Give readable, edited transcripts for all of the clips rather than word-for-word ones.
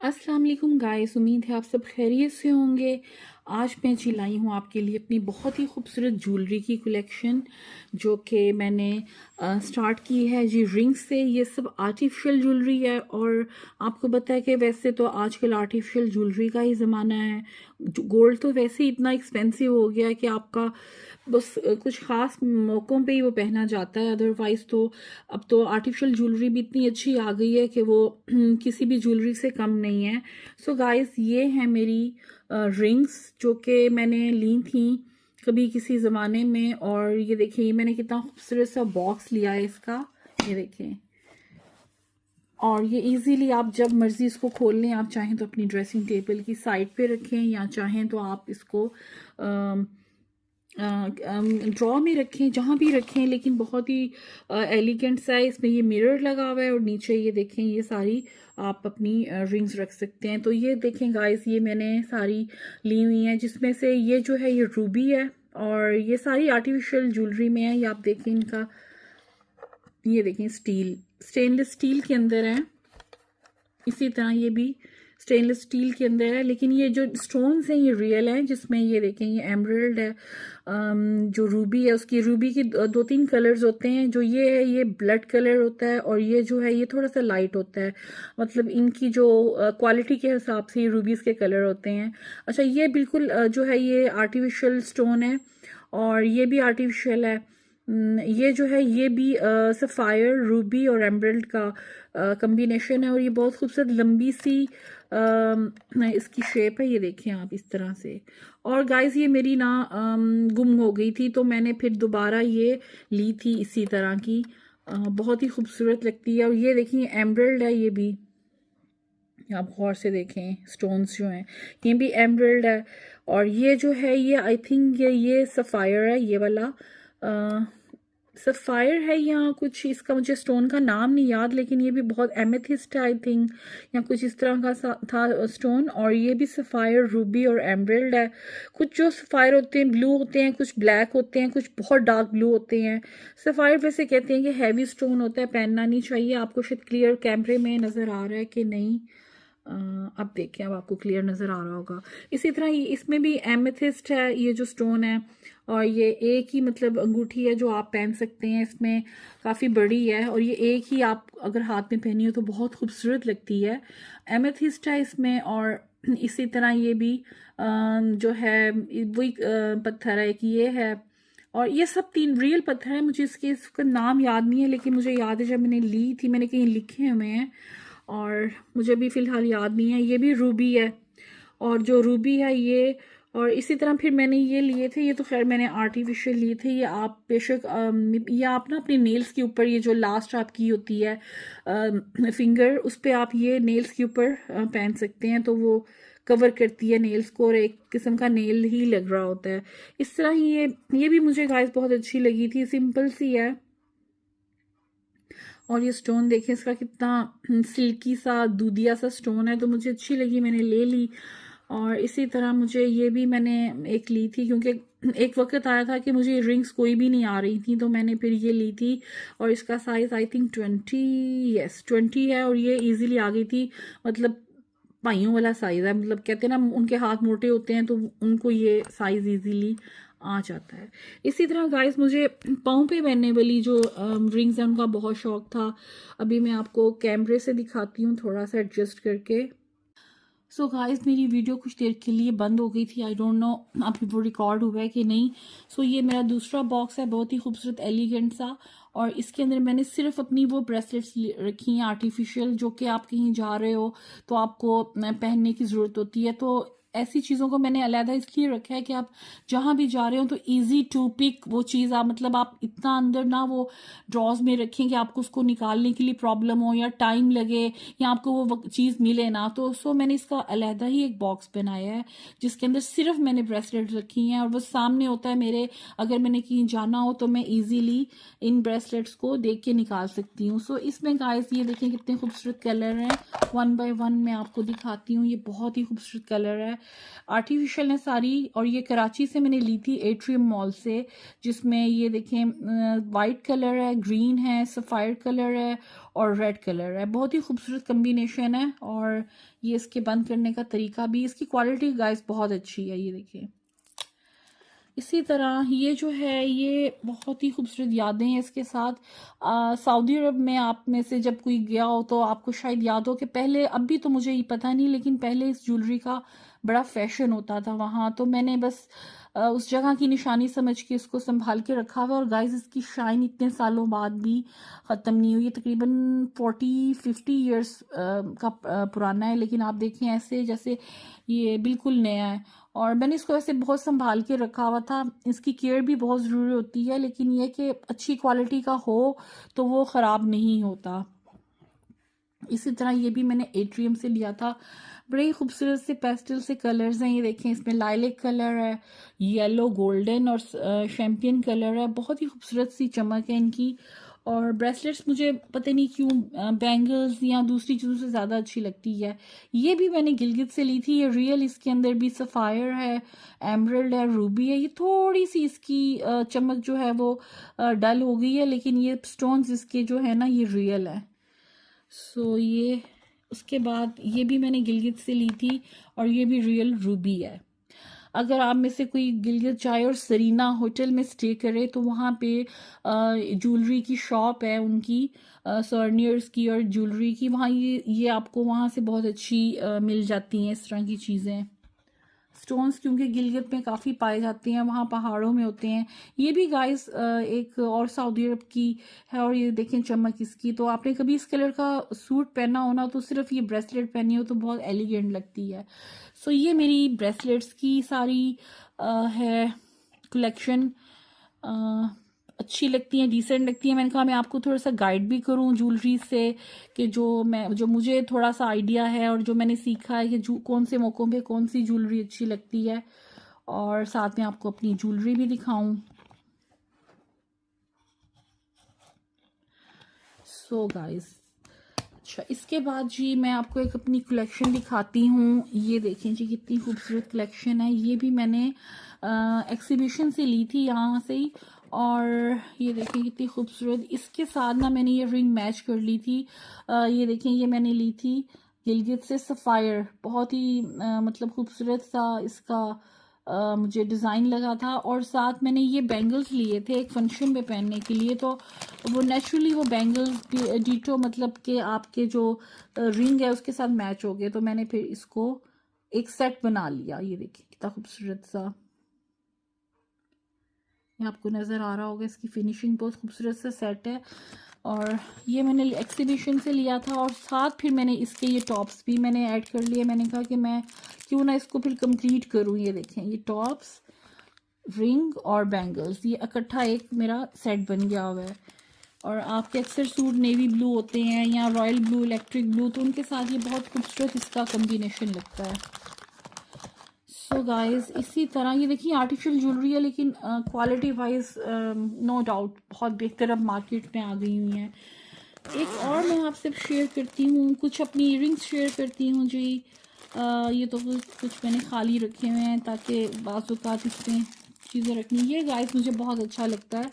अस्सलाम वालेकुम गाइस, उम्मीद है आप सब खैरियत से होंगे। आज मैं जी लाई हूँ आपके लिए अपनी बहुत ही खूबसूरत ज्वेलरी की कलेक्शन, जो कि मैंने स्टार्ट की है जी रिंग्स से। ये सब आर्टिफिशियल ज्वेलरी है और आपको पता है कि वैसे तो आजकल आर्टिफिशियल ज्वेलरी का ही ज़माना है। गोल्ड तो वैसे ही इतना एक्सपेंसिव हो गया है कि आपका बस कुछ ख़ास मौक़ों पे ही वो पहना जाता है। अदरवाइज़ तो अब तो आर्टिफिशियल ज्वेलरी भी इतनी अच्छी आ गई है कि वो किसी भी ज्वेलरी से कम नहीं है। सो गाइस, ये हैं मेरी रिंग्स जो कि मैंने ली थी कभी किसी ज़माने में। और ये देखिए, ये मैंने कितना खूबसूरत सा बॉक्स लिया है इसका, ये देखें। और ये इजीली आप जब मर्ज़ी इसको खोल लें। आप चाहें तो अपनी ड्रेसिंग टेबल की साइड पे रखें, या चाहें तो आप इसको ड्रॉ में रखें, जहाँ भी रखें। लेकिन बहुत ही एलिगेंट सा है। इसमें ये मिरर लगा हुआ है और नीचे ये देखें, ये सारी आप अपनी रिंग्स रख सकते हैं। तो ये देखें गाइस, ये मैंने सारी ली हुई हैं, जिसमें से ये जो है ये रूबी है और ये सारी आर्टिफिशियल ज्वेलरी में है। ये आप देखें इनका, ये देखें स्टेनलेस स्टील के अंदर है। इसी तरह ये भी स्टेनलेस स्टील के अंदर है, लेकिन ये जो स्टोन्स हैं ये रियल हैं। जिसमें ये देखें, ये एमरल्ड है, जो रूबी है उसकी, रूबी की दो तीन कलर्स होते हैं। जो ये है ये ब्लड कलर होता है और ये जो है ये थोड़ा सा लाइट होता है। मतलब इनकी जो क्वालिटी के हिसाब से ये रूबीज़ के कलर होते हैं। अच्छा, ये बिल्कुल जो है ये आर्टिफिशियल स्टोन है और ये भी आर्टिफिशियल है। ये जो है ये भी सफ़ायर, रूबी और एमरल्ड का कम्बिनेशन है। और ये बहुत खूबसूरत लंबी सी इसकी शेप है, ये देखें आप इस तरह से। और गाइस, ये मेरी ना गुम हो गई थी, तो मैंने फिर दोबारा ये ली थी इसी तरह की। बहुत ही खूबसूरत लगती है। और ये देखिए एमरल्ड है, ये भी आप गौर से देखें, स्टोन्स जो हैं ये भी एमरल्ड है। और ये जो है ये आई थिंक ये सफ़ायर है, ये वाला सफ़ायर है या कुछ, इसका मुझे स्टोन का नाम नहीं याद, लेकिन ये भी बहुत एमेथिस्ट है आई थिंक, या कुछ इस तरह का था स्टोन। और ये भी सफ़ायर, रूबी और एमरल्ड है। कुछ जो सफ़ायर होते हैं ब्लू होते हैं, कुछ ब्लैक होते हैं, कुछ बहुत डार्क ब्लू होते हैं। सफ़ायर वैसे कहते हैं कि हैवी स्टोन होता है, पहनना नहीं चाहिए। आपको शायद क्लियर कैमरे में नज़र आ रहा है कि नहीं, अब देखिए, अब आपको क्लियर नज़र आ रहा होगा। इसी तरह इसमें भी एमेथिस्ट है ये जो स्टोन है, और ये एक ही मतलब अंगूठी है जो आप पहन सकते हैं। इसमें काफ़ी बड़ी है और ये एक ही आप अगर हाथ में पहनी हो तो बहुत खूबसूरत लगती है। एमेथिस्ट है इसमें। और इसी तरह ये भी जो है वही पत्थर है, एक ये है। और ये सब तीन रियल पत्थर है। मुझे इसका नाम याद नहीं है, लेकिन मुझे याद है जब मैंने ली थी मैंने कहीं लिखे हुए हैं, और मुझे भी फ़िलहाल याद नहीं है। ये भी रूबी है, और जो रूबी है ये। और इसी तरह फिर मैंने ये लिए थे, ये तो खैर मैंने आर्टिफिशियल लिए थे। ये आप बेशक ये आप ना अपने नेल्स के ऊपर, ये जो लास्ट आपकी होती है फिंगर, उस पर आप ये नेल्स के ऊपर पहन सकते हैं, तो वो कवर करती है नेल्स को और एक किस्म का नेल ही लग रहा होता है। इस तरह ही ये भी मुझे गाइस बहुत अच्छी लगी थी, सिंपल सी है। और ये स्टोन देखिए इसका कितना सिल्की सा दूधिया सा स्टोन है, तो मुझे अच्छी लगी, मैंने ले ली। और इसी तरह मुझे ये भी मैंने एक ली थी, क्योंकि एक वक्त आया था कि मुझे रिंग्स कोई भी नहीं आ रही थी, तो मैंने फिर ये ली थी। और इसका साइज़ आई थिंक 20 है, और ये इजीली आ गई थी। मतलब भाइयों वाला साइज़ है, मतलब कहते हैं ना उनके हाथ मोटे होते हैं तो उनको ये साइज़ इजीली आ जाता है। इसी तरह गाइस, मुझे पाँव पे पहनने वाली जो रिंग्स हैं उनका बहुत शौक था। अभी मैं आपको कैमरे से दिखाती हूँ थोड़ा सा एडजस्ट करके। सो गाइस, मेरी वीडियो कुछ देर के लिए बंद हो गई थी, आई डोंट नो अभी वो रिकॉर्ड हुआ है कि नहीं। सो ये मेरा दूसरा बॉक्स है, बहुत ही खूबसूरत एलिगेंट सा। और इसके अंदर मैंने सिर्फ अपनी वो ब्रेसलेट्स रखी हैं आर्टिफिशियल, जो कि आप कहीं जा रहे हो तो आपको पहनने की ज़रूरत होती है। तो ऐसी चीज़ों को मैंने अलहदा इसलिए रखा है कि आप जहाँ भी जा रहे हो तो इजी टू पिक वो चीज़, आप मतलब आप इतना अंदर ना वो ड्रॉज में रखें कि आपको उसको निकालने के लिए प्रॉब्लम हो या टाइम लगे या आपको वो चीज़ मिले ना। तो सो मैंने इसका अलहदा ही एक बॉक्स बनाया है, जिसके अंदर सिर्फ मैंने ब्रेसलेट रखी हैं, और वो सामने होता है मेरे। अगर मैंने कहीं जाना हो तो मैं ईजीली इन ब्रेसलेट्स को देख के निकाल सकती हूँ। सो इसमें गाइस ये देखें कितने खूबसूरत कलर हैं, 1 बाय 1 मैं आपको दिखाती हूँ। ये बहुत ही खूबसूरत कलर है, आर्टिफिशियल है सारी, और ये कराची से मैंने ली थी एट्रियम मॉल से, जिसमें ये देखें वाइट कलर है, ग्रीन है, सफ़ायर कलर है और रेड कलर है। बहुत ही खूबसूरत कम्बिनेशन है, और ये इसके बंद करने का तरीका भी, इसकी क्वालिटी गाइस बहुत अच्छी है। ये देखिए, इसी तरह ये जो है ये बहुत ही खूबसूरत यादें हैं इसके साथ। सऊदी अरब में आप में से जब कोई गया हो तो आपको शायद याद हो कि पहले, अभी तो मुझे ये पता नहीं, लेकिन पहले इस ज्वेलरी का बड़ा फैशन होता था वहाँ। तो मैंने बस उस जगह की निशानी समझ के इसको संभाल के रखा हुआ है। और गाइस, इसकी शाइन इतने सालों बाद भी ख़त्म नहीं हुई। तकरीबन 40-50 ईयर्स का पुराना है, लेकिन आप देखें ऐसे जैसे ये बिल्कुल नया है। और मैंने इसको ऐसे बहुत संभाल के रखा हुआ था। इसकी केयर भी बहुत ज़रूरी होती है, लेकिन यह कि अच्छी क्वालिटी का हो तो वो ख़राब नहीं होता। इसी तरह ये भी मैंने एट्रियम से लिया था। बड़े ही खूबसूरत से पेस्टल से कलर्स हैं। ये देखें, इसमें लाइलेक कलर है, येलो, गोल्डन और शैम्पियन कलर है। बहुत ही खूबसूरत सी चमक है इनकी। और ब्रेसलेट्स मुझे पता नहीं क्यों बैंगल्स या दूसरी चीज़ों से ज़्यादा अच्छी लगती है। ये भी मैंने गिलगित से ली थी। ये रियल, इसके अंदर भी सफ़ायर है, एमरल्ड है, रूबी है। ये थोड़ी सी इसकी चमक जो है वो डल हो गई है, लेकिन ये स्टोन्स इसके जो है ना ये रियल है। सो ये, उसके बाद ये भी मैंने गिलगित से ली थी, और ये भी रियल रूबी है। अगर आप में से कोई गिलगित जाए और सरीना होटल में स्टे करे तो वहाँ पे ज्वेलरी की शॉप है उनकी, सोवेनिर्स की और ज्वेलरी की। वहाँ ये आपको वहाँ से बहुत अच्छी मिल जाती हैं इस तरह की चीज़ें। स्टोन्स क्योंकि गिलगित में काफ़ी पाए जाते हैं, वहाँ पहाड़ों में होते हैं। ये भी गाइस एक और सऊदी अरब की है, और ये देखें चमक इसकी। तो आपने कभी इस कलर का सूट पहना हो ना, तो सिर्फ ये ब्रेसलेट पहनी हो तो बहुत एलिगेंट लगती है। सो ये मेरी ब्रेसलेट्स की सारी है कलेक्शन। अच्छी लगती हैं, डिसेंट लगती हैं। मैंने कहा मैं आपको थोड़ा सा गाइड भी करूं ज्वेलरी से, कि जो मुझे थोड़ा सा आइडिया है और जो मैंने सीखा है कि कौन से मौक़ों पे कौन सी ज्वेलरी अच्छी लगती है, और साथ में आपको अपनी ज्वेलरी भी दिखाऊं। सो गाइस, अच्छा, इसके बाद जी मैं आपको एक अपनी कलेक्शन दिखाती हूँ। ये देखें जी, कितनी खूबसूरत कलेक्शन है। ये भी मैंने एग्जीबिशन से ली थी यहाँ से ही। और ये देखें कितनी खूबसूरत, इसके साथ ना मैंने ये रिंग मैच कर ली थी। ये देखें, ये मैंने ली थी गिलगित से सफ़ायर। बहुत ही मतलब खूबसूरत सा इसका मुझे डिज़ाइन लगा था। और साथ मैंने ये बैंगल्स लिए थे एक फंक्शन में पहनने के लिए। तो वो नेचुरली वो बैंगल्स डीटो, मतलब कि आपके जो रिंग है उसके साथ मैच हो गए। तो मैंने फिर इसको एक सेट बना लिया। ये देखिए कितना खूबसूरत सा, ये आपको नज़र आ रहा होगा। इसकी फिनिशिंग बहुत खूबसूरत सा सेट है। और ये मैंने एग्जीबिशन से लिया था। और साथ फिर मैंने इसके ये टॉप्स भी मैंने ऐड कर लिए। मैंने कहा कि मैं क्यों ना इसको फिर कंप्लीट करूँ। ये देखें, ये टॉप्स, रिंग और बैंगल्स, ये इकट्ठा एक मेरा सेट बन गया हुआ है। और आपके अक्सर सूट नेवी ब्लू होते हैं या रॉयल ब्लू, इलेक्ट्रिक ब्लू, तो उनके साथ ये बहुत खूबसूरत इसका कम्बिनेशन लगता है। सो गाइस, इसी तरह ये देखिए आर्टिफिशियल ज्वेलरी है, लेकिन क्वालिटी वाइज नो डाउट बहुत बेहतर अब मार्केट में आ गई हुई हैं। एक और मैं आपसे शेयर करती हूँ, कुछ अपनी इयरिंग्स शेयर करती हूँ जी। ये तो कुछ मैंने खाली रखे हुए हैं ताकि बाज़ औक़ात इसमें चीज़ें रखनी। ये गाइस मुझे बहुत अच्छा लगता है।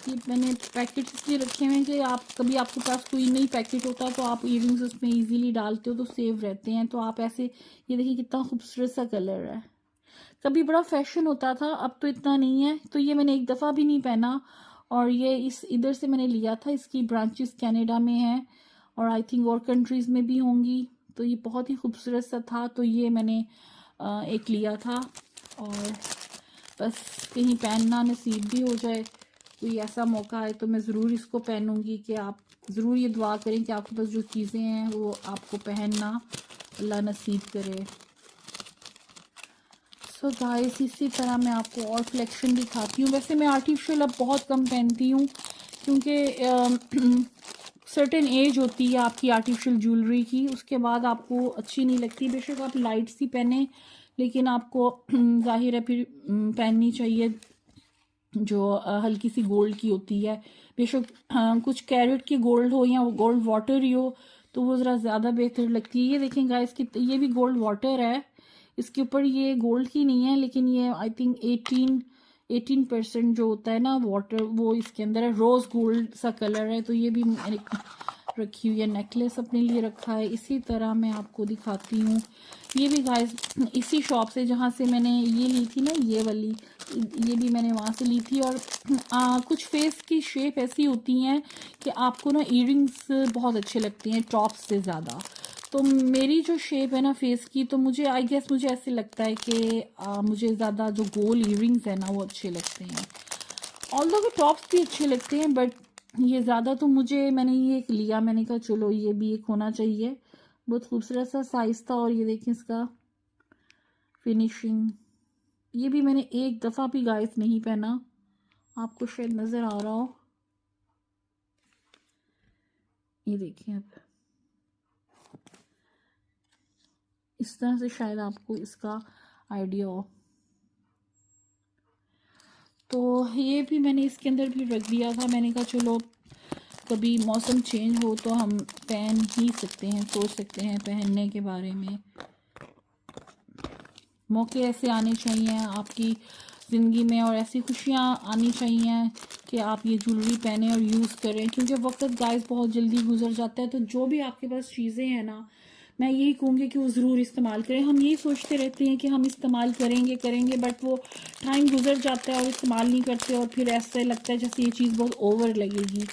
ये मैंने पैकेट इसलिए रखे हुए हैं कि आप कभी आपके पास कोई नई पैकेट होता है तो आप इयरिंग्स उसमें इजीली डालते हो तो सेव रहते हैं। तो आप ऐसे, ये देखिए कितना खूबसूरत सा कलर है। कभी बड़ा फैशन होता था, अब तो इतना नहीं है। तो ये मैंने एक दफ़ा भी नहीं पहना। और ये इधर से मैंने लिया था, इसकी ब्रांचेस कनाडा में हैं और आई थिंक और कंट्रीज़ में भी होंगी। तो ये बहुत ही खूबसूरत सा था, तो ये मैंने एक लिया था। और बस कहीं पहनना नसीब भी हो जाए, कोई ऐसा मौका है तो मैं ज़रूर इसको पहनूंगी। कि आप ज़रूर ये दुआ करें कि आपके पास जो चीज़ें हैं वो आपको पहनना अल्लाह नसीब करे। सो गाइस, इसी तरह मैं आपको और कलेक्शन दिखाती हूँ। वैसे मैं आर्टिफिशियल अब बहुत कम पहनती हूँ, क्योंकि सर्टेन एज होती है आपकी आर्टिफिशियल ज्वेलरी की, उसके बाद आपको अच्छी नहीं लगती। बेशक आप लाइट सी पहने, लेकिन आपको जाहिर है फिर पहननी चाहिए जो हल्की सी गोल्ड की होती है। बेशक कुछ कैरेट की गोल्ड हो या वो गोल्ड वाटर ही हो, तो वो ज़रा ज़्यादा बेहतर लगती है। ये देखें गाइस कि ये भी गोल्ड वाटर है, इसके ऊपर ये गोल्ड की नहीं है, लेकिन ये आई थिंक 18% जो होता है ना वाटर, वो इसके अंदर है। रोज़ गोल्ड सा कलर है। तो ये भी मैंने रखी हुई है। नेकलेस अपने लिए रखा है। इसी तरह मैं आपको दिखाती हूँ, ये भी गाइस इसी शॉप से जहाँ से मैंने ये ली थी ना, ये वाली, ये भी मैंने वहाँ से ली थी। और कुछ फेस की शेप ऐसी होती हैं कि आपको ना इयरिंग्स बहुत अच्छे लगती हैं टॉप्स से ज़्यादा। तो मेरी जो शेप है ना फेस की, तो मुझे आई गेस मुझे ऐसे लगता है कि मुझे ज़्यादा जो गोल इयरिंग्स है ना वो अच्छे लगते हैं। ऑल्दो के टॉप्स भी अच्छे लगते हैं, बट ये ज़्यादा तो मुझे, मैंने ये एक लिया, मैंने कहा चलो ये भी एक होना चाहिए। बहुत खूबसूरत सा साइज़ था। और ये देखें इसका फिनिशिंग। ये भी मैंने एक दफ़ा भी गाइस नहीं पहना, आपको शायद नज़र आ रहा हो। ये देखिए अब इस तरह से शायद आपको इसका आइडिया हो। तो ये भी मैंने इसके अंदर भी रख दिया था। मैंने कहा चलो कभी मौसम चेंज हो तो हम पहन ही सकते हैं, सोच सकते हैं पहनने के बारे में। मौके ऐसे आने चाहिए आपकी ज़िंदगी में, और ऐसी खुशियाँ आनी चाहिए कि आप ये ज्वेलरी पहने और यूज़ करें, क्योंकि वक्त गाइस बहुत जल्दी गुजर जाता है। तो जो भी आपके पास चीज़ें हैं ना, मैं यही कहूँगी कि वो ज़रूर इस्तेमाल करें। हम यही सोचते रहते हैं कि हम इस्तेमाल करेंगे, बट वो टाइम गुजर जाता है और इस्तेमाल नहीं करते, और फिर ऐसे लगता है जैसे ये चीज़ बहुत ओवर लगेगी।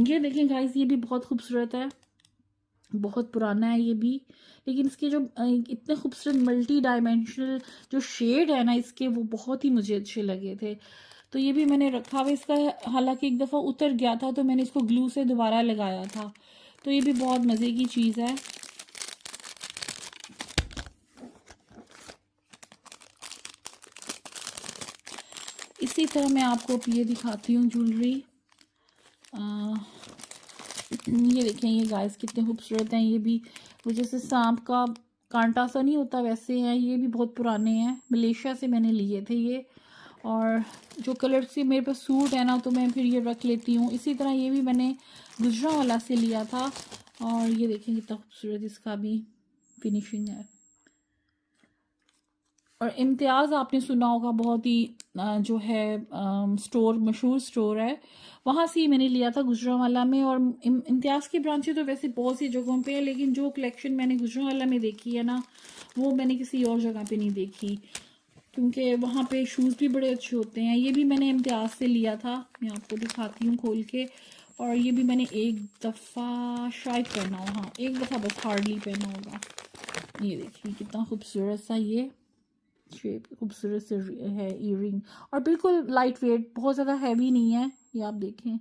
ये देखें गाइस, ये भी बहुत खूबसूरत है, बहुत पुराना है ये भी, लेकिन इसके जो इतने खूबसूरत मल्टी डायमेंशनल जो शेड है ना इसके, वो बहुत ही मुझे अच्छे लगे थे। तो ये भी मैंने रखा हुआ इसका, हालांकि एक दफ़ा उतर गया था तो मैंने इसको ग्लू से दोबारा लगाया था। तो ये भी बहुत मज़े की चीज़ है। इसी तरह मैं आपको ये दिखाती हूँ ज्वेलरी। ये देखें, ये गाइस कितने खूबसूरत हैं। ये भी वो जैसे सांप का कांटा सा नहीं होता वैसे हैं। ये भी बहुत पुराने हैं, मलेशिया से मैंने लिए थे ये। और जो कलर से मेरे पास सूट है ना, तो मैं फिर ये रख लेती हूँ। इसी तरह ये भी मैंने गुजरांवाला से लिया था। और ये देखें कितना खूबसूरत इसका भी फिनिशिंग है। और इम्तियाज़ आपने सुना होगा, बहुत ही जो है स्टोर, मशहूर स्टोर है, वहाँ से ही मैंने लिया था गुजरांवाला में। और इम्तियाज़ की ब्रांचें तो वैसे बहुत सी जगहों पे है, लेकिन जो कलेक्शन मैंने गुजरांवाला में देखी है ना, वो मैंने किसी और जगह पे नहीं देखी, क्योंकि वहाँ पे शूज़ भी बड़े अच्छे होते हैं। ये भी मैंने इम्तियाज़ से लिया था, मैं आपको दिखाती हूँ खोल के। और ये भी मैंने एक दफ़ा शायद पहना हो, हाँ एक दफ़ा बस हार्डली पहना होगा। ये देखिए कितना खूबसूरत सा ये शेप, खूबसूरत से है ईयरिंग, और बिल्कुल लाइट वेट, बहुत ज़्यादा हैवी नहीं है। ये आप देखें,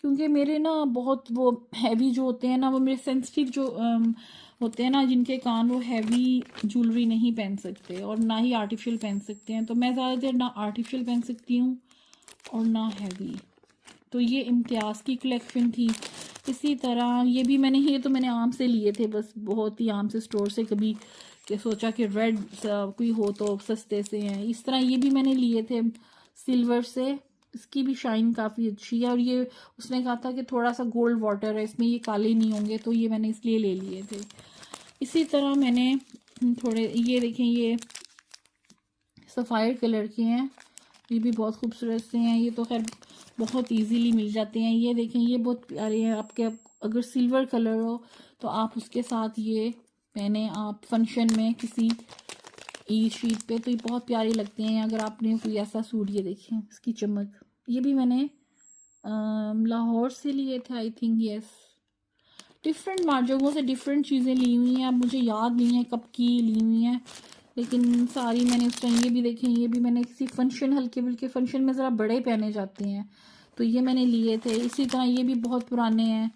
क्योंकि मेरे ना बहुत वो हैवी जो होते हैं ना, वो मेरे सेंसिटिव जो होते हैं ना, जिनके कान, वो हैवी ज्वेलरी नहीं पहन सकते और ना ही आर्टिफिशियल पहन सकते हैं। तो मैं ज़्यादा देर ना आर्टिफिशियल पहन सकती हूँ और ना हैवी। तो ये इम्तियाज़ की कलेक्शन थी। इसी तरह ये भी मैंने, ये तो मैंने आम से लिए थे, बस बहुत ही आम से स्टोर से, कभी कि सोचा कि रेड कोई हो तो सस्ते से हैं। इस तरह ये भी मैंने लिए थे सिल्वर से, इसकी भी शाइन काफ़ी अच्छी है। और ये उसने कहा था कि थोड़ा सा गोल्ड वाटर है इसमें, ये काले नहीं होंगे, तो ये मैंने इसलिए ले लिए थे। इसी तरह मैंने थोड़े, ये देखें, ये सफ़ायर कलर के हैं, ये भी बहुत खूबसूरत से हैं। ये तो खैर बहुत इजीली मिल जाते हैं। ये देखें, ये बहुत प्यारे हैं। आपके अगर सिल्वर कलर हो तो आप उसके साथ ये पहने आप फंक्शन में किसी ईद शीट पे, तो ये बहुत प्यारे लगते हैं। अगर आपने कोई ऐसा सूट, ये देखें इसकी चमक। ये भी मैंने लाहौर से लिए थे आई थिंक, यस। डिफरेंट जगहों से डिफरेंट चीज़ें ली हुई हैं, अब मुझे याद नहीं है कब की ली हुई हैं, लेकिन सारी मैंने उस टाइम, ये भी देखें, ये भी मैंने किसी फंक्शन, हल्के फुल्के फंक्शन में ज़रा बड़े पहने जाते हैं, तो ये मैंने लिए थे। इसी तरह ये भी बहुत पुराने हैं।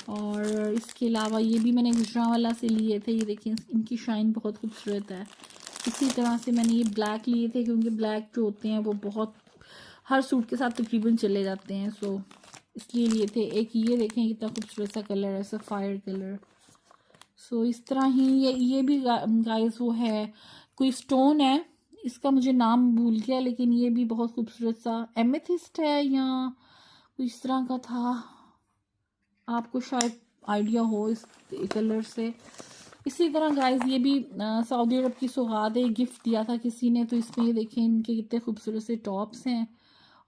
और इसके अलावा ये भी मैंने गुजरांवाला से लिए थे। ये देखिए इनकी शाइन बहुत खूबसूरत है। इसी तरह से मैंने ये ब्लैक लिए थे, क्योंकि ब्लैक जो होते हैं वो बहुत हर सूट के साथ तकरीबन चले जाते हैं, सो इसलिए लिए थे। एक ये देखें कितना खूबसूरत सा कलर है, सफ़ायर कलर। सो इस तरह ही ये भी गाइस वो है, कोई स्टोन है, इसका मुझे नाम भूल गया, लेकिन ये भी बहुत खूबसूरत सा एमेथिस्ट है या कुछ इस तरह का था, आपको शायद आइडिया हो इस कलर से। इसी तरह गाइस ये भी सऊदी अरब की सौगात है, गिफ्ट दिया था किसी ने। तो इसमें ये देखें इनके कितने खूबसूरत से टॉप्स हैं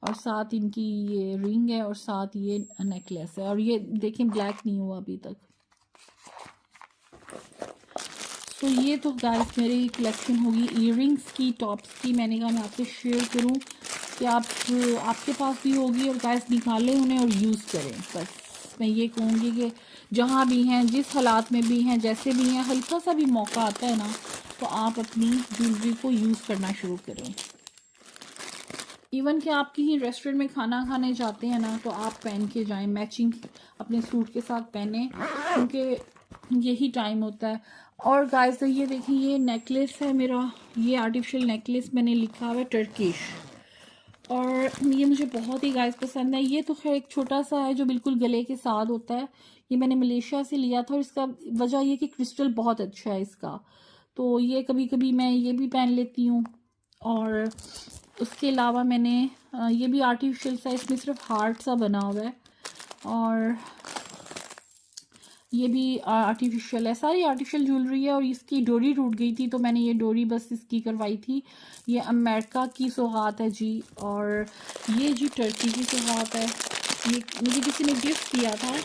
और साथ इनकी ये रिंग है और साथ ये नेकलेस है, और ये देखें ब्लैक नहीं हुआ अभी तक। तो ये तो गाइस मेरी कलेक्शन होगी इयररिंग्स की, टॉप्स की। मैंने कहा मैं आपसे शेयर करूं कि आपके पास भी होगी, और गाइस निकालें उन्हें और यूज़ करें। बस मैं ये कहूँगी कि जहाँ भी हैं, जिस हालात में भी हैं, जैसे भी हैं, हल्का सा भी मौका आता है ना तो आप अपनी ज्वेलरी को यूज़ करना शुरू करें। इवन कि आप कहीं रेस्टोरेंट में खाना खाने जाते हैं ना तो आप पहन के जाएं, मैचिंग अपने सूट के साथ पहने, क्योंकि यही टाइम होता है। और गाइस ये देखिए ये नेकलेस है मेरा, ये आर्टिफिशियल नेकलेस मैंने लिखा हुआ है टर्किश, और ये मुझे बहुत ही गाइस पसंद है। ये तो खैर एक छोटा सा है जो बिल्कुल गले के साथ होता है, ये मैंने मलेशिया से लिया था, और इसका वजह ये कि क्रिस्टल बहुत अच्छा है इसका। तो ये कभी कभी मैं ये भी पहन लेती हूँ। और उसके अलावा मैंने ये भी आर्टिफिशियल सा, इसमें सिर्फ हार्ट सा बना हुआ है, और ये भी आर्टिफिशियल है, सारी आर्टिफिशियल ज्वेलरी है। और इसकी डोरी टूट गई थी तो मैंने ये डोरी बस इसकी करवाई थी। ये अमेरिका की सौगात है जी, और ये जी टर्की की सौगात है। ये मुझे किसी ने गिफ्ट किया था,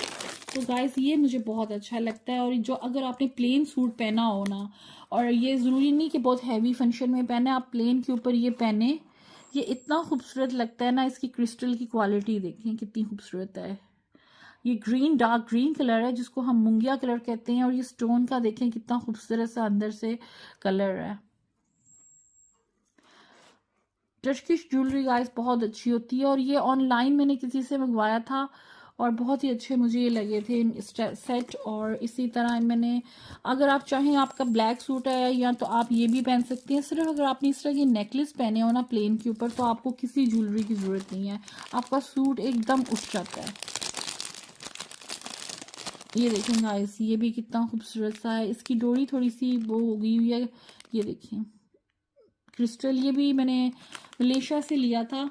तो गाइस ये मुझे बहुत अच्छा लगता है। और जो अगर आपने प्लेन सूट पहना हो ना, और ये ज़रूरी नहीं कि बहुत हैवी फंक्शन में पहने, आप प्लेन के ऊपर ये पहने, ये इतना खूबसूरत लगता है ना। इसकी क्रिस्टल की क्वालिटी देखें कितनी खूबसूरत है। ये ग्रीन, डार्क ग्रीन कलर है जिसको हम मुंगिया कलर कहते हैं, और ये स्टोन का देखें कितना खूबसूरत सा अंदर से कलर है। टर्किश ज्वेलरी गाइस बहुत अच्छी होती है, और ये ऑनलाइन मैंने किसी से मंगवाया था और बहुत ही अच्छे मुझे ये लगे थे सेट। और इसी तरह मैंने, अगर आप चाहें आपका ब्लैक सूट है या तो आप ये भी पहन सकते हैं। सिर्फ अगर आपने इस तरह की नेकलेस पहने हो ना प्लेन के ऊपर, तो आपको किसी ज्वेलरी की ज़रूरत नहीं है, आपका सूट एकदम उठ जाता है। ये देखें गाइस ये भी कितना खूबसूरत सा है, इसकी डोरी थोड़ी सी वो हो गई हुई है। ये देखें क्रिस्टल, ये भी मैंने मलेशिया से लिया था।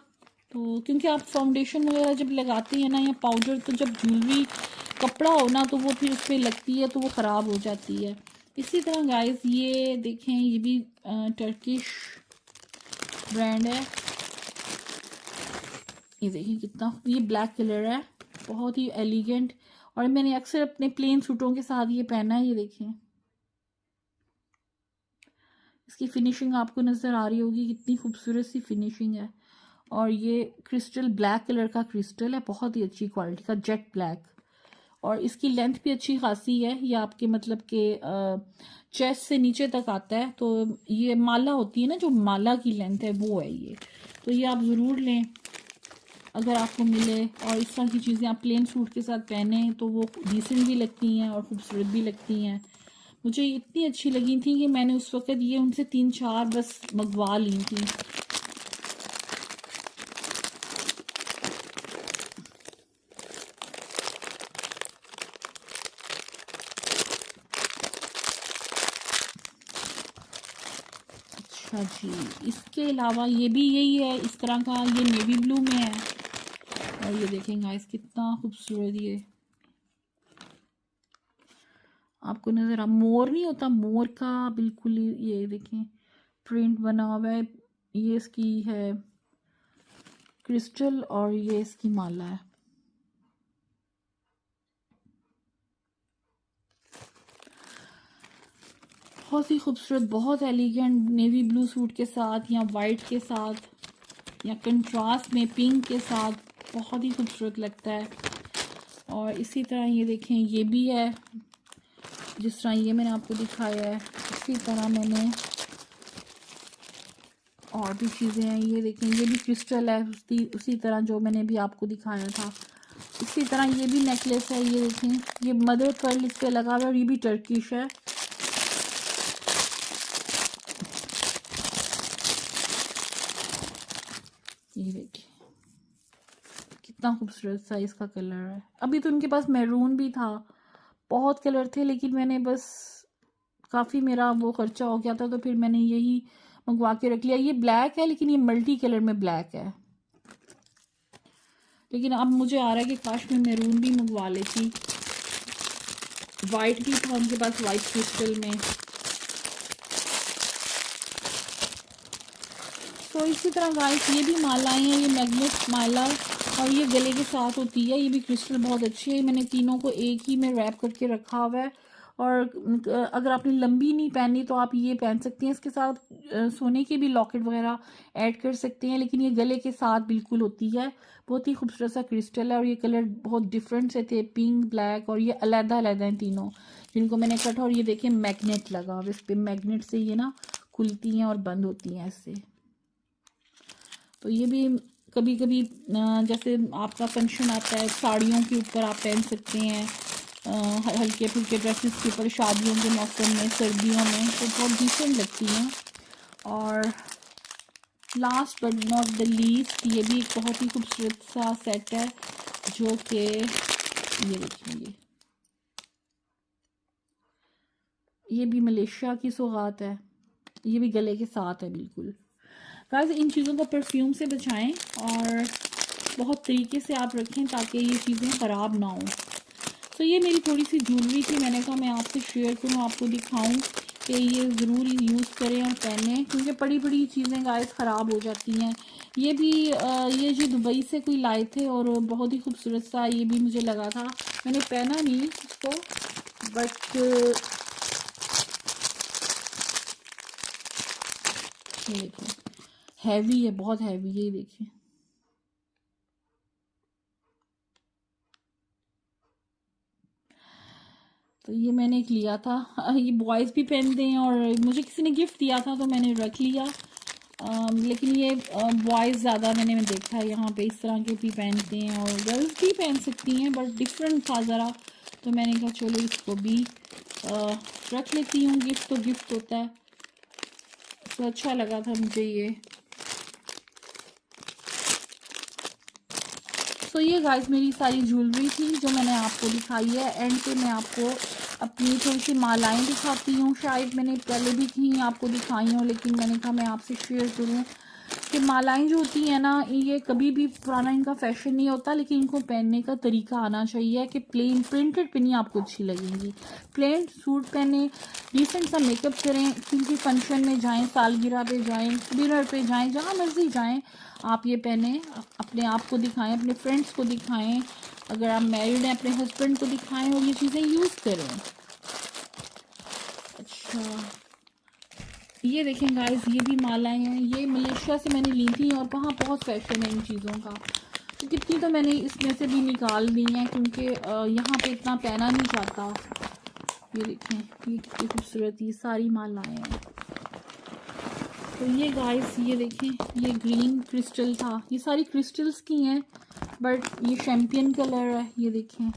तो क्योंकि आप फाउंडेशन वगैरह जब लगाते हैं ना या पाउडर, तो जब ज्वेलरी कपड़ा हो ना तो वो फिर उस पर लगती है तो वो ख़राब हो जाती है। इसी तरह गाइस ये देखें ये भी टर्किश ब्रांड है। ये देखें कितना, ये ब्लैक कलर है, बहुत ही एलिगेंट, और मैंने अक्सर अपने प्लेन सूटों के साथ ये पहना है। ये देखें इसकी फिनिशिंग आपको नज़र आ रही होगी कितनी खूबसूरत सी फिनिशिंग है। और ये क्रिस्टल ब्लैक कलर का क्रिस्टल है, बहुत ही अच्छी क्वालिटी का जेट ब्लैक, और इसकी लेंथ भी अच्छी खासी है। ये आपके मतलब के चेस्ट से नीचे तक आता है, तो ये माला होती है ना, जो माला की लेंथ है वो है ये। तो ये आप ज़रूर लें अगर आपको मिले, और इस तरह की चीज़ें आप प्लेन सूट के साथ पहने तो वो डिसेंट भी लगती हैं और ख़ूबसूरत भी लगती हैं। मुझे इतनी अच्छी लगी थी कि मैंने उस वक़्त ये उनसे 3-4 बस मंगवा ली थी। अच्छा जी, इसके अलावा ये भी यही है इस तरह का, ये नेवी ब्लू में है। और ये देखें गाइस कितना खूबसूरत, ये आपको नज़र आ, मोर नहीं होता मोर का बिल्कुल, ये देखें प्रिंट बना हुआ है। ये इसकी है क्रिस्टल और ये इसकी माला है। बहुत ही खूबसूरत, बहुत एलिगेंट, नेवी ब्लू सूट के साथ या वाइट के साथ या कंट्रास्ट में पिंक के साथ बहुत ही खूबसूरत लगता है। और इसी तरह ये देखें ये भी है, जिस तरह ये मैंने आपको दिखाया है इसी तरह मैंने और भी चीज़ें हैं। ये देखें ये भी क्रिस्टल है उसी तरह जो मैंने भी आपको दिखाया था। इसी तरह ये भी नेकलेस है, ये देखें ये मदर पर्ल इस पे लगा हुआ है, और ये भी टर्किश है। ये देखिए कितना खूबसूरत सा इसका कलर है। अभी तो उनके पास मैरून भी था, बहुत कलर थे, लेकिन मैंने बस काफ़ी मेरा वो खर्चा हो गया था तो फिर मैंने यही मंगवा के रख लिया। ये ब्लैक है लेकिन ये मल्टी कलर में ब्लैक है, लेकिन अब मुझे आ रहा है कि काश मैं मैरून भी मंगवा लेती। वाइट भी था उनके पास, वाइट क्रिस्टल में। तो इसी तरह गाइस ये भी मालाएं हैं, ये मैग्नेट माला और ये गले के साथ होती है। ये भी क्रिस्टल बहुत अच्छी है। मैंने तीनों को एक ही में रैप करके रखा हुआ है। और अगर आपने लंबी नहीं पहननी तो आप ये पहन सकती हैं। इसके साथ सोने के भी लॉकेट वगैरह ऐड कर सकते हैं, लेकिन ये गले के साथ बिल्कुल होती है। बहुत ही खूबसूरत सा क्रिस्टल है और ये कलर बहुत डिफरेंट से थे, पिंक, ब्लैक और ये अलग अलग हैं तीनों, जिनको मैंने कटा। और ये देखिए मैग्नेट लगा हुआ, इस पर मैग्नेट से ये ना खुलती हैं और बंद होती हैं ऐसे। तो ये भी कभी कभी जैसे आपका फंक्शन आता है, साड़ियों के ऊपर आप पहन सकते हैं, हल्के फुल्के ड्रेसेस के ऊपर, शादियों के मौसम में, सर्दियों में, तो बहुत डिसेंट लगती हैं। और last but not the least ये भी एक बहुत ही खूबसूरत सा सेट है, जो कि ये देखिए, ये भी मलेशिया की सौगात है। ये भी गले के साथ है बिल्कुल। गाइस इन चीज़ों को परफ्यूम से बचाएं और बहुत तरीके से आप रखें ताकि ये चीज़ें ख़राब ना हो। तो ये मेरी थोड़ी सी ज्वेलरी थी, मैंने कहा मैं आपसे शेयर करूं, आपको दिखाऊं कि ये ज़रूर यूज़ करें और पहनें, क्योंकि बड़ी बड़ी चीज़ें गाइस ख़राब हो जाती हैं। ये भी ये जो दुबई से कोई लाए थे और बहुत ही खूबसूरत सा ये भी मुझे लगा था। मैंने पहना नहीं इसको, बट ये देखिए हैवी है, बहुत हैवी है, ये देखिए। तो ये मैंने एक लिया था, ये बॉयज़ भी पहनते हैं और मुझे किसी ने गिफ्ट दिया था तो मैंने रख लिया। लेकिन ये बॉयज़ ज़्यादा मैंने देखा है यहाँ पे इस तरह के भी पहनते हैं, और गर्ल्स भी पहन सकती हैं, बट डिफरेंट था ज़रा। तो मैंने कहा चलो इसको भी रख लेती हूँ, गिफ्ट तो गिफ्ट होता है। तो अच्छा लगा था मुझे ये। तो ये गाइस मेरी सारी ज्वेलरी थी जो मैंने आपको दिखाई है। एंड पे मैं आपको अपनी थोड़ी सी मालाएं दिखाती हूँ। शायद मैंने पहले भी कहीं आपको दिखाई हूँ, लेकिन मैंने कहा मैं आपसे शेयर करूँ कि मालाएं जो होती हैं ना, ये कभी भी पुराना इनका फैशन नहीं होता, लेकिन इनको पहनने का तरीका आना चाहिए कि प्लेन प्रिंटेड पे नहीं आपको अच्छी लगेंगी। प्लेन सूट पहने, डिसेंट सा मेकअप करें, किसी फंक्शन में जाएं, सालगिरह पे जाएं, डिनर पे जाएं, जहाँ मर्जी जाएं आप ये पहने, अपने आप को दिखाएं, अपने फ्रेंड्स को दिखाएं, अगर आप मैरिड हैं अपने हस्बैंड को दिखाएं और ये चीज़ें यूज़ करें। अच्छा ये देखें गाइस, ये भी मालाएं हैं, ये मलेशिया से मैंने ली थी और वहाँ बहुत फैशन है इन चीज़ों का। तो कितनी तो मैंने इसमें से भी निकाल दी हैं, क्योंकि यहाँ पे इतना पहना नहीं जाता। ये देखें, ये कितनी खूबसूरत, ये सारी मालाएं हैं। तो ये गाइस ये देखें, ये ग्रीन क्रिस्टल था, ये सारी क्रिस्टल्स की हैं, बट ये शैम्पियन कलर है। ये देखें,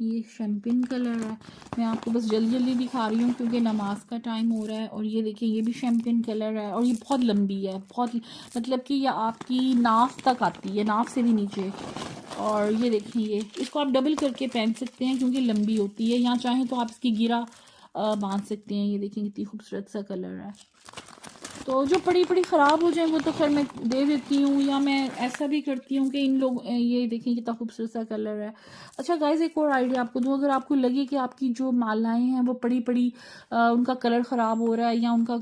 ये शैम्पेन कलर है। मैं आपको बस जल्दी जल्दी दिखा रही हूँ क्योंकि नमाज का टाइम हो रहा है। और ये देखिए, ये भी शैम्पेन कलर है और ये बहुत लंबी है, बहुत, मतलब कि ये आपकी नाफ तक आती है, नाफ से भी नीचे। और ये देखिए, ये इसको आप डबल करके पहन सकते हैं क्योंकि लंबी होती है, या चाहें तो आप इसकी गिरा बांध सकते हैं। ये देखिए कितनी खूबसूरत सा कलर है। तो जो पड़ी पड़ी ख़राब हो जाए वो तो खैर मैं दे देती हूँ, या मैं ऐसा भी करती हूँ कि इन लोग, ये देखें कितना खूबसूरत सा कलर है। अच्छा गाइस, एक और आइडिया आपको दूँ, अगर आपको लगे कि आपकी जो मालाएं हैं वो पड़ी पड़ी उनका कलर ख़राब हो रहा है, या उनका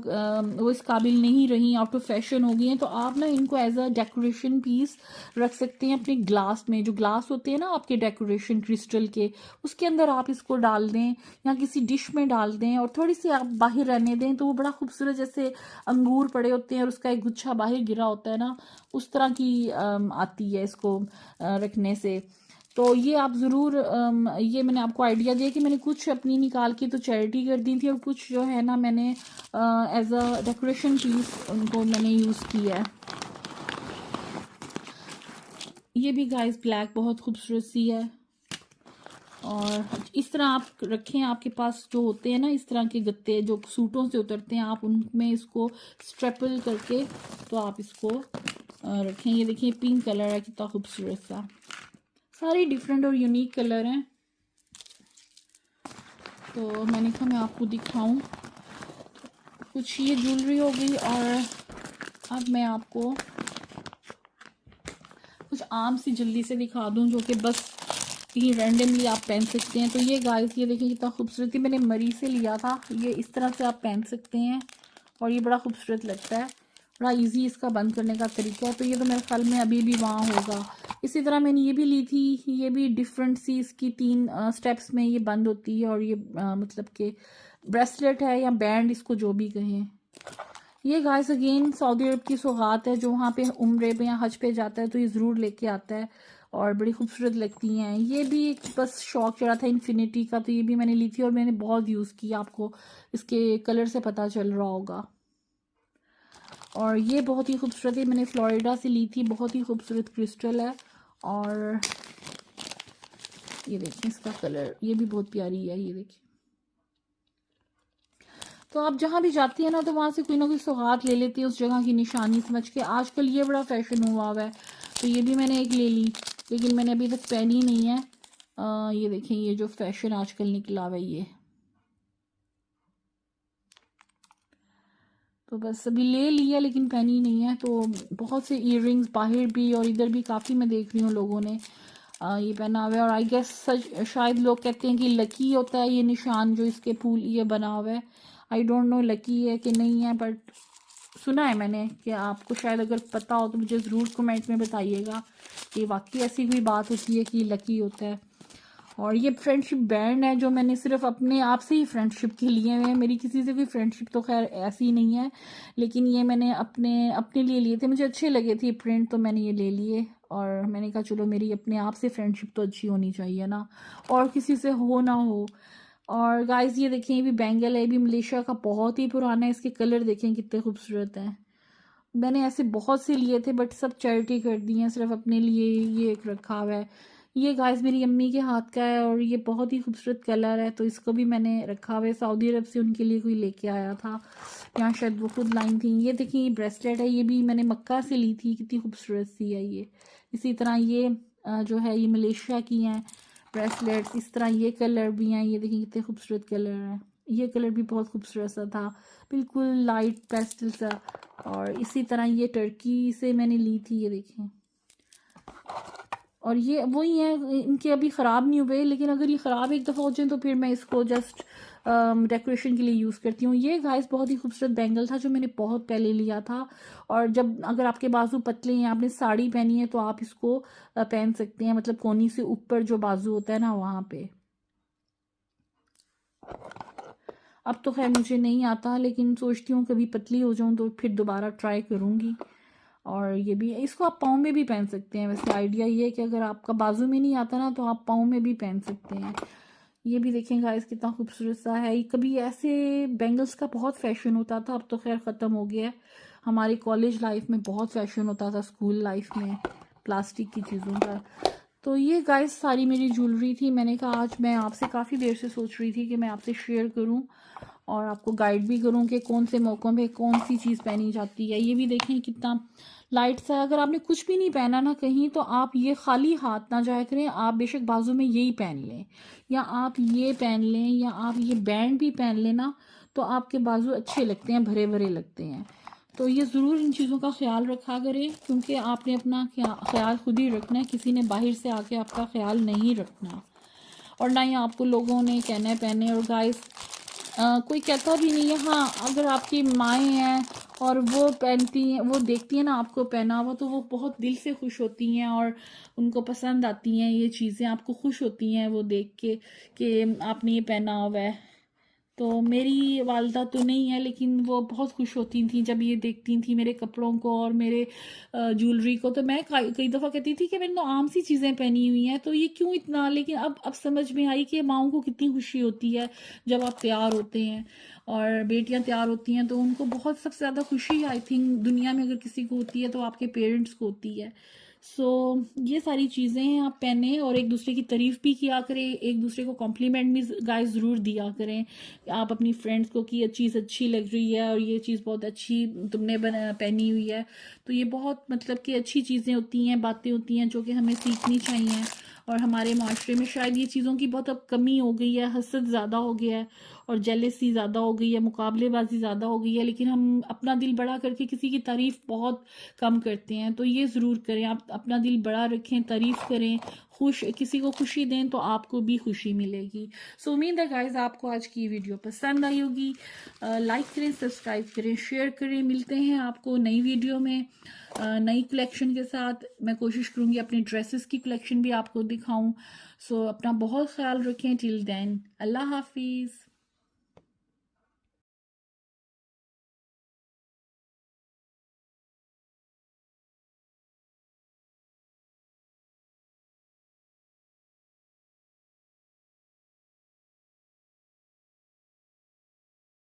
वो इस काबिल नहीं रही, आउट ऑफ फैशन हो गई हैं, तो आप ना इनको एज अ डेकोरेशन पीस रख सकते हैं अपने ग्लास में। जो ग्लास होते हैं ना आपके डेकोरेशन क्रिस्टल के, उसके अंदर आप इसको डाल दें या किसी डिश में डाल दें और थोड़ी सी आप बाहर रहने दें, तो वो बड़ा खूबसूरत, जैसे अंगूर पड़े होते हैं और उसका एक गुच्छा बाहर गिरा होता है ना, उस तरह की आती है इसको रखने से। तो ये आप ज़रूर, ये मैंने आपको आइडिया दिया कि मैंने कुछ अपनी निकाल के तो चैरिटी कर दी थी, और कुछ जो है ना मैंने एज अ डेकोरेशन पीस उनको मैंने यूज़ किया है। ये भी गाइस ब्लैक बहुत खूबसूरत सी है। और इस तरह आप रखें, आपके पास जो होते हैं ना इस तरह के गत्ते जो सूटों से उतरते हैं, आप उनमें इसको स्ट्रेपल करके तो आप इसको रखें। ये देखिए पिंक कलर है, कितना खूबसूरत सा, सारे डिफरेंट और यूनिक कलर हैं। तो मैंने कहा मैं आपको दिखाऊं। कुछ ये ज्वेलरी हो गई, और अब मैं आपको कुछ आम सी जल्दी से दिखा दूं जो कि बस कहीं रैंडमली आप पहन सकते हैं। तो ये गाइस ये देखिए कितना खूबसूरत, मैंने मरी से लिया था। ये इस तरह से आप पहन सकते हैं और ये बड़ा खूबसूरत लगता है, बड़ा इजी इसका बंद करने का तरीका है। तो ये तो मेरे ख्याल में अभी भी वहाँ होगा। इसी तरह मैंने ये भी ली थी, ये भी डिफरेंट सी, इसकी 3 स्टेप्स में ये बंद होती है और ये मतलब कि ब्रेसलेट है या बैंड, इसको जो भी कहें। ये गाइस अगेन सऊदी अरब की सौगात है, जो वहाँ पे उम्रे पे या हज पे जाता है तो ये ज़रूर लेके आता है और बड़ी खूबसूरत लगती हैं। ये भी एक बस शौक चढ़ा था इन्फिनिटी का, तो ये भी मैंने ली थी और मैंने बहुत यूज़ की, आपको इसके कलर से पता चल रहा होगा। और ये बहुत ही खूबसूरत है, मैंने फ्लोरिडा से ली थी, बहुत ही खूबसूरत क्रिस्टल है। और ये देखिए इसका कलर, ये भी बहुत प्यारी है, ये देखिए। तो आप जहाँ भी जाती है ना तो वहाँ से कोई ना कोई सौगात ले लेती है उस जगह की निशानी समझ के। आजकल ये बड़ा फैशन हुआ हुआ है, तो ये भी मैंने एक ले ली, लेकिन मैंने अभी तक पहनी नहीं है। ये देखें ये जो फैशन आजकल निकला हुआ है ये, तो बस अभी ले लिया लेकिन पहनी नहीं है। तो बहुत से ईयरिंग्स बाहर भी और इधर भी काफ़ी मैं देख रही हूँ लोगों ने ये पहना हुआ है। और आई गेस सच शायद लोग कहते हैं कि लकी होता है ये निशान जो इसके फूल ये बना हुआ है। आई डोंट नो लकी है कि नहीं है, बट सुना है मैंने कि आपको शायद अगर पता हो तो मुझे ज़रूर कमेंट में बताइएगा कि वाकई ऐसी कोई बात होती है कि लकी होता है। और ये फ्रेंडशिप बैंड है जो मैंने सिर्फ अपने आप से ही फ्रेंडशिप के लिए हुए हैं, मेरी किसी से कोई फ्रेंडशिप तो खैर ऐसी नहीं है, लेकिन ये मैंने अपने अपने लिए लिए थे, मुझे अच्छे लगे थे प्रिंट, तो मैंने ये ले लिए। और मैंने कहा चलो मेरी अपने आप से फ्रेंडशिप तो अच्छी होनी चाहिए ना, और किसी से हो ना हो। और गाइस ये देखें ये भी बैंगल है, ये भी मलेशिया का बहुत ही पुराना है, इसके कलर देखें कितने खूबसूरत हैं। मैंने ऐसे बहुत से लिए थे बट सब चैरिटी कर दी हैं, सिर्फ अपने लिए ये एक रखा हुआ है। ये गाइस मेरी अम्मी के हाथ का है और ये बहुत ही खूबसूरत कलर है, तो इसको भी मैंने रखा हुआ है। सऊदी अरब से उनके लिए कोई लेके आया था, यहाँ शायद वो खुद लाइन थी। ये देखिए ये ब्रेसलेट है, ये भी मैंने मक्का से ली थी, कितनी खूबसूरत सी है ये। इसी तरह ये जो है ये मलेशिया की हैं ब्रेसलेट्स। इस तरह ये कलर भी हैं, ये देखिए कितने खूबसूरत कलर हैं। ये कलर भी बहुत खूबसूरत सा था, बिल्कुल लाइट पेस्टल सा। और इसी तरह ये टर्की से मैंने ली थी, ये देखें। और ये वही है, इनके अभी ख़राब नहीं हुए, लेकिन अगर ये ख़राब एक दफ़ा हो जाए तो फिर मैं इसको जस्ट डेकोरेशन के लिए यूज़ करती हूँ। ये गाइस बहुत ही खूबसूरत बैंगल था जो मैंने बहुत पहले लिया था। और जब अगर आपके बाजू पतले हैं, आपने साड़ी पहनी है, तो आप इसको पहन सकते हैं, मतलब कोनी से ऊपर जो बाजू होता है ना वहाँ पे। अब तो खैर मुझे नहीं आता, लेकिन सोचती हूँ कभी पतली हो जाऊँ तो फिर दोबारा ट्राई करूँगी। और ये भी इसको आप पाँव में भी पहन सकते हैं, वैसे आइडिया ये है कि अगर आपका बाजू में नहीं आता ना तो आप पाँव में भी पहन सकते हैं। ये भी देखें गाइस कितना खूबसूरत सा है। ये कभी ऐसे बैंगल्स का बहुत फैशन होता था, अब तो खैर ख़त्म हो गया है। हमारी कॉलेज लाइफ में बहुत फैशन होता था, स्कूल लाइफ में प्लास्टिक की चीज़ों का। तो ये गाइस सारी मेरी ज्वेलरी थी, मैंने कहा आज मैं आपसे काफ़ी देर से सोच रही थी कि मैं आपसे शेयर करूं और आपको गाइड भी करूं कि कौन से मौक़ों पे कौन सी चीज़ पहनी जाती है। ये भी देखें कितना लाइट सा है, अगर आपने कुछ भी नहीं पहना ना कहीं, तो आप ये खाली हाथ ना जाया करें, आप बेशक बाजू में यही पहन लें या आप ये पहन लें या आप ये बैंड भी पहन लें ना, तो आपके बाजू अच्छे लगते हैं, भरे भरे लगते हैं। तो ये ज़रूर इन चीज़ों का ख्याल रखा करें, क्योंकि आपने अपना ख्याल खुद ही रखना है, किसी ने बाहर से आके आपका ख्याल नहीं रखना। और ना ही आपको लोगों ने कहना है पहने। और गाइस कोई कहता भी नहीं है, हाँ अगर आपकी माएँ हैं और वो पहनती हैं, वो देखती हैं ना आपको पहना हुआ, तो वो बहुत दिल से खुश होती हैं और उनको पसंद आती हैं ये चीज़ें, आपको खुश होती हैं वो देख के कि आपने ये पहना हुआ है। तो मेरी वालदा तो नहीं है, लेकिन वो बहुत खुश होती थी जब ये देखती थी मेरे कपड़ों को और मेरे ज्वेलरी को। तो मैं कई दफ़ा कहती थी कि मैंने तो आम सी चीज़ें पहनी हुई हैं, तो ये क्यों इतना। लेकिन अब समझ में आई कि माँओं को कितनी खुशी होती है जब आप तैयार होते हैं और बेटियां तैयार होती हैं, तो उनको बहुत सबसे ज़्यादा खुशी आई थिंक दुनिया में अगर किसी को होती है तो आपके पेरेंट्स को होती है। सो ये सारी चीज़ें हैं, आप पहने और एक दूसरे की तारीफ़ भी किया करें, एक दूसरे को कॉम्प्लीमेंट भी गाइस ज़रूर दिया करें आप अपनी फ्रेंड्स को कि ये चीज़ अच्छी लग रही है और ये चीज़ बहुत अच्छी तुमने पहनी हुई है। तो ये बहुत मतलब कि अच्छी चीज़ें होती हैं, बातें होती हैं जो कि हमें सीखनी चाहिए। और हमारे माशरे में शायद ये चीज़ों की बहुत अब कमी हो गई है, हसद ज़्यादा हो गया है और जेलसी ज़्यादा हो गई है, मुकाबलेबाजी ज़्यादा हो गई है, लेकिन हम अपना दिल बड़ा करके किसी की तारीफ़ बहुत कम करते हैं। तो ये ज़रूर करें, आप अपना दिल बड़ा रखें, तारीफ़ करें, किसी को खुशी दें तो आपको भी खुशी मिलेगी। सो उम्मीद है गाइस आपको आज की वीडियो पसंद आई होगी। लाइक करें, सब्सक्राइब करें, शेयर करें। मिलते हैं आपको नई वीडियो में नई कलेक्शन के साथ। मैं कोशिश करूँगी अपने ड्रेसेस की कलेक्शन भी आपको दिखाऊं। सो अपना बहुत ख्याल रखें। टिल देन, अल्लाह हाफिज़।